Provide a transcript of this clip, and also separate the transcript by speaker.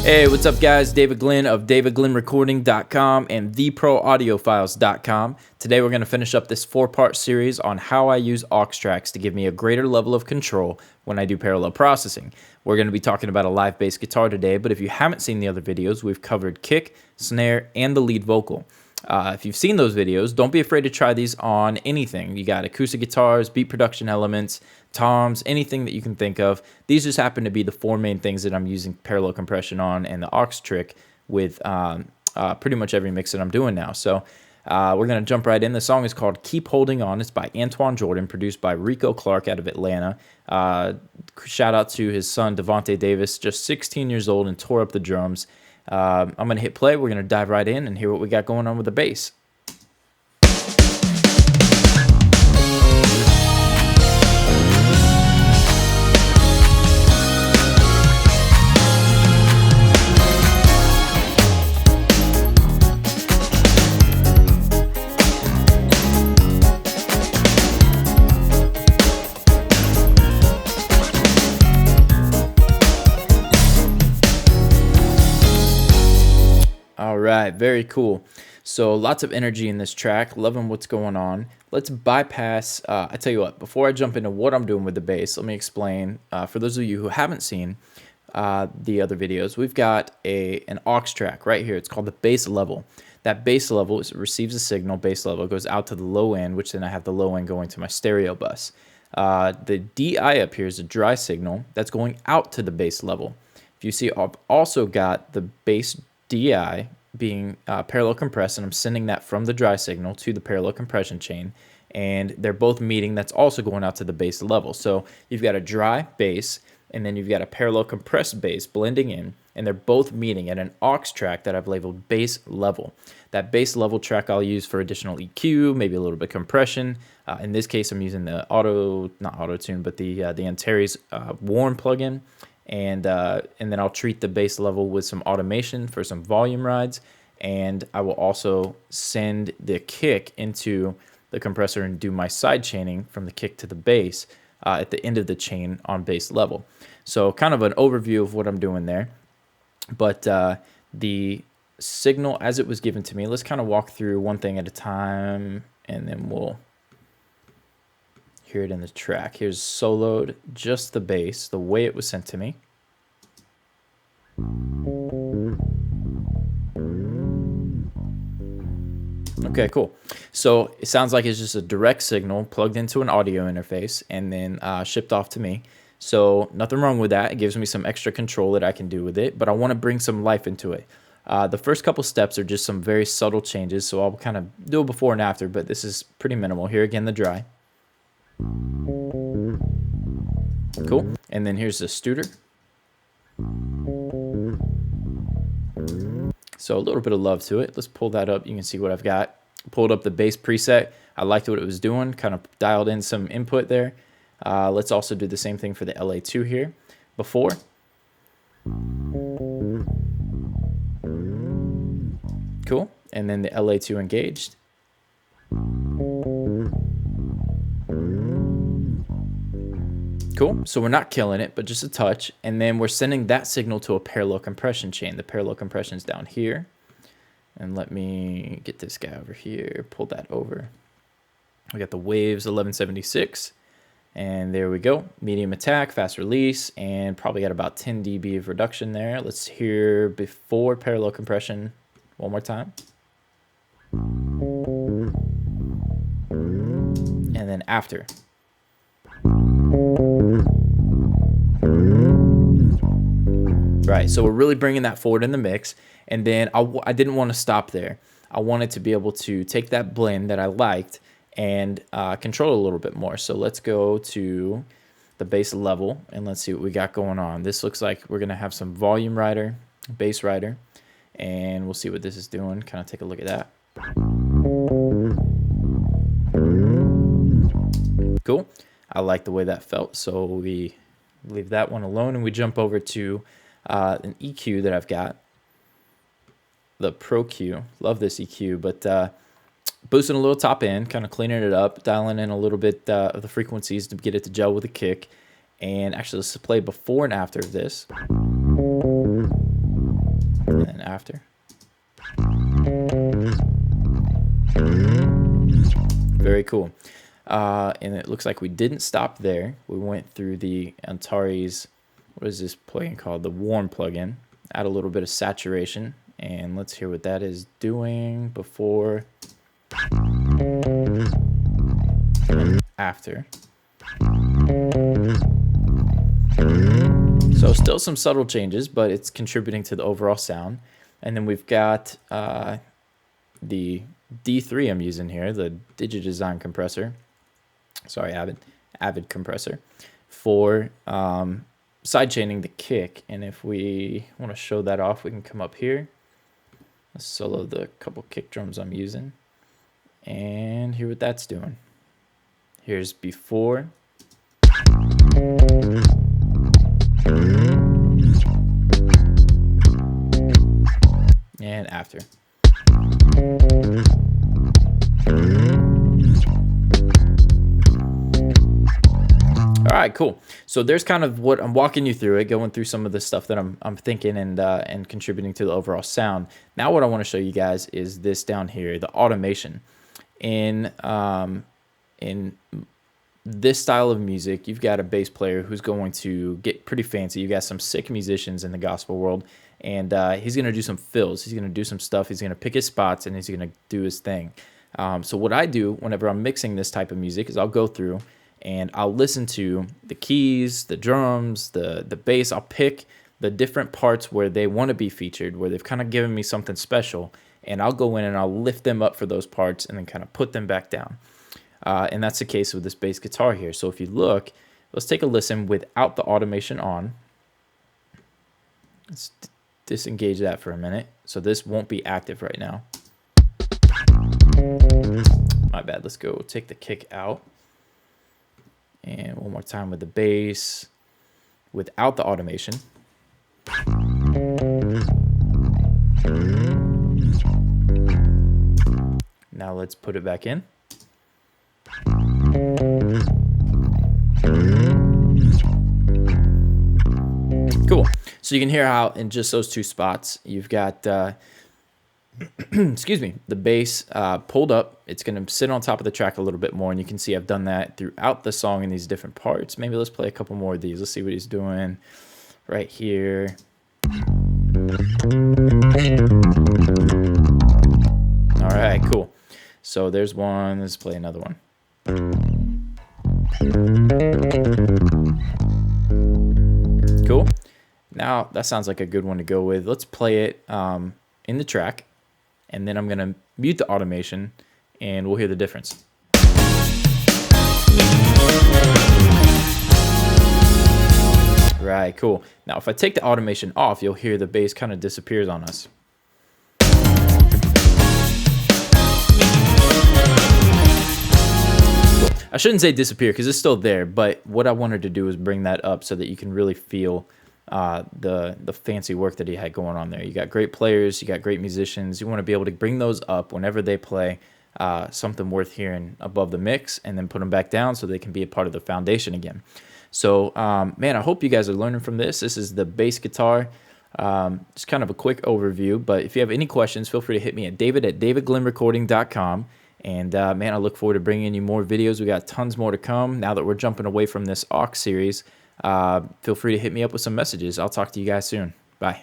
Speaker 1: Hey, what's up guys? David Glenn of davidglennrecording.com and theproaudiofiles.com. Today we're going to finish up this 4-part series on how I use aux tracks to give me a greater level of control when I do parallel processing. We're going to be talking about a live bass guitar today, but if you haven't seen the other videos, we've covered kick, snare, and the lead vocal. If you've seen those videos, don't be afraid to try these on anything. You got acoustic guitars, beat production elements, toms, anything that you can think of. These just happen to be the 4 main things that I'm using parallel compression on and the aux trick with pretty much every mix that I'm doing now. So we're going to jump right in. The song is called Keep Holding On. It's by Antoine Jordan, produced by Rico Clark out of Atlanta. Shout out to his son, Devontae Davis, just 16 years old and tore up the drums. I'm going to hit play. We're going to dive right in and hear what we got going on with the bass. Alright, very cool. So lots of energy in this track, loving what's going on. Let's bypass, I tell you what, before I jump into what I'm doing with the bass, let me explain, for those of you who haven't seen the other videos, we've got an aux track right here. It's called the bass level. That bass level receives a signal, bass level, goes out to the low end, which then I have the low end going to my stereo bus. The DI up here is a dry signal that's going out to the bass level. If you see, I've also got the bass DI being parallel compressed, and I'm sending that from the dry signal to the parallel compression chain, and they're both meeting. That's also going out to the bass level. So you've got a dry bass, and then you've got a parallel compressed bass blending in, and they're both meeting at an aux track that I've labeled bass level. That bass level track I'll use for additional EQ, maybe a little bit of compression. In this case, I'm using the not auto-tune, but the Antares warm plugin. And then I'll treat the bass level with some automation for some volume rides, and I will also send the kick into the compressor and do my side chaining from the kick to the bass at the end of the chain on bass level. So kind of an overview of what I'm doing there. But the signal as it was given to me, let's kind of walk through one thing at a time, and then we'll hear it in the track. Here's soloed, just the bass, the way it was sent to me. Okay, cool. So it sounds like it's just a direct signal plugged into an audio interface and then shipped off to me. So nothing wrong with that. It gives me some extra control that I can do with it, but I want to bring some life into it. The first couple steps are just some very subtle changes, so I'll kind of do a before and after, but this is pretty minimal. Here again, the dry. Cool. And then here's the Studer. So a little bit of love to it. Let's pull that up. You can see what I've got. Pulled up the bass preset. I liked what it was doing. Kind of dialed in some input there. Let's also do the same thing for the LA2 here. Before. Cool. And then the LA2 engaged. Cool. So we're not killing it, but just a touch. And then we're sending that signal to a parallel compression chain. The parallel compression is down here. And let me get this guy over here, pull that over. We got the Waves 1176. And there we go. Medium attack, fast release, and probably got about 10 dB of reduction there. Let's hear before parallel compression one more time. And then after. Right, so we're really bringing that forward in the mix, and then I didn't want to stop there. I wanted to be able to take that blend that I liked and control it a little bit more. So let's go to the bass level, and let's see what we got going on. This looks like we're going to have some volume rider, bass rider, and we'll see what this is doing. Kind of take a look at that. Cool. I like the way that felt, so we leave that one alone, and we jump over to an EQ that I've got, the Pro-Q. Love this EQ, but boosting a little top end, kind of cleaning it up, dialing in a little bit of the frequencies to get it to gel with the kick. And actually, let's play before and after of this. and after. Very cool. And it looks like we didn't stop there. We went through the Antares, what is this plugin called? The warm plugin. Add a little bit of saturation, and let's hear what that is doing before and after. So still some subtle changes, but it's contributing to the overall sound. And then we've got the D3 I'm using here, the Digidesign compressor. Sorry, Avid compressor for sidechaining the kick. And if we want to show that off, we can come up here, let's solo the couple kick drums I'm using, and hear what that's doing. Here's before. And after. All right, cool. So there's kind of what I'm walking you through it, going through some of the stuff that I'm thinking and contributing to the overall sound. Now what I want to show you guys is this down here, the automation. In this style of music, you've got a bass player who's going to get pretty fancy. You got some sick musicians in the gospel world, and he's going to do some fills. He's going to do some stuff. He's going to pick his spots, and he's going to do his thing. So what I do whenever I'm mixing this type of music is I'll go through and I'll listen to the keys, the drums, the bass. I'll pick the different parts where they want to be featured, where they've kind of given me something special, and I'll go in and I'll lift them up for those parts and then kind of put them back down. And that's the case with this bass guitar here. So if you look, let's take a listen without the automation on. Let's disengage that for a minute. So this won't be active right now. My bad. Let's go take the kick out. And one more time with the bass without the automation. Now let's put it back in. Cool. So you can hear how in just those two spots, you've got, excuse me, the bass pulled up. It's going to sit on top of the track a little bit more, and you can see I've done that throughout the song in these different parts. Maybe let's play a couple more of these. Let's see what he's doing right here. All right, cool. So there's one. Let's play another one. Cool. Now that sounds like a good one to go with. Let's play it in the track, and then I'm going to mute the automation, and we'll hear the difference. Right, cool. Now if I take the automation off, you'll hear the bass kind of disappears on us. I shouldn't say disappear because it's still there, but what I wanted to do is bring that up so that you can really feel the fancy work that he had going on there. You got great players, you got great musicians. You want to be able to bring those up whenever they play something worth hearing above the mix, and then put them back down so they can be a part of the foundation again. So, man, I hope you guys are learning from this. This is the bass guitar. Just kind of a quick overview, but if you have any questions, feel free to hit me at david@davidglenrecording.com. And man, I look forward to bringing you more videos. We got tons more to come now that we're jumping away from this aux series. Feel free to hit me up with some messages. I'll talk to you guys soon. Bye.